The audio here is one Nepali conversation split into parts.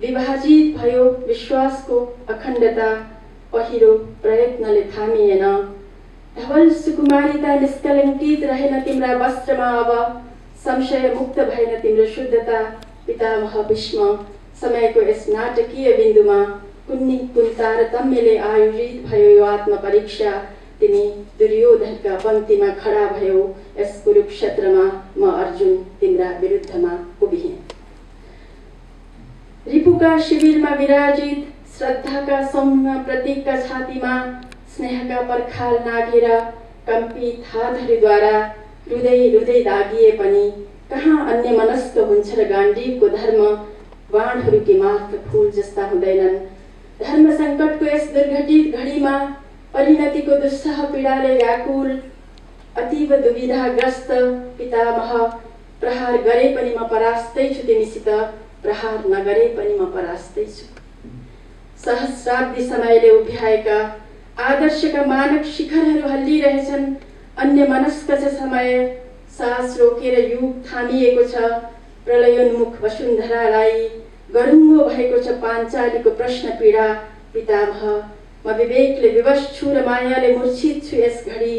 विभाजित भयो विश्वासको अखण्डता पहिरो प्रयत्नले थामिएन। धवल सुकुमारिता निष्कलङ्कित रहेन तिम्रा वस्त्रमा अब, संशय मुक्त भएन तिम्रो शुद्धता पितामह भीष्म। समयको यस नाटकीय बिन्दुमा कुन तारतम्यले आयोजित भयो यो आत्मपरीक्षा। तिमी दुर्योधनका पङ्क्तिमा खडा भयो, यस कुरुक्षेत्रमा म अर्जुन तिम्रा विरुद्धमा उभिएँ। रिपुका शिविरमा विराजित श्रद्धाका सौम्य प्रतीकका छातीमा स्नेहका पर्खाल नाघेर कम्पित हातहरूद्वारा रुँदै रुँदै दागिए पनि कहाँ अन्य मनस्क हुन्छ र गाण्डीवको धर्म बाणहरू के मात्र फूल जस्ता हुँदैनन्। धर्म सङ्कटको यस दुर्घटित घडीमा परिणतिको दुस्सह पीडाले व्याकुल अतीव दुविधाग्रस्त पितामह। प्रहार गरे पनि म परास्तै छु तिमीसित, प्रहार नगरे पनि म परास्तै छु। सहस्राब्दी समयले उभ्याएका आदर्शका मानक शिखरहरू हल्लिरहेछन्। अन्य मनस्क छ समय, सास रोकेर युग थामिएको छ। प्रलयोन्मुख वसुन्धरालाई गरुङ्गो भएको छ पाञ्चालीको प्रश्न पीडा पितामह। म विवेकले विवश छु र मायाले मूर्छित छु यस घडी।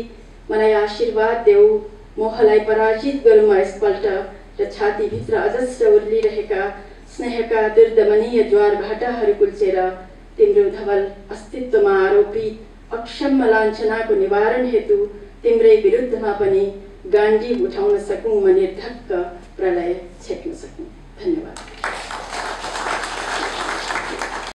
मलाई आशीर्वाद देऊ, मोहलाई पराजित गरौँ म यसपल्ट र छातीभित्र अजस्र उर्लिरहेका स्नेहका दुर्दमनीय ज्वार भाटाहरू कुल्चेर तिम्रो धवल अस्तित्वमा आरोपित अक्षम्य लाञ्छनाको निवारण हेतु तिम्रै विरुद्धमा पनि गाण्डीव उठाउन सकौँ, म निर्धक्क प्रलय छेक्न सकौँ। धन्यवाद।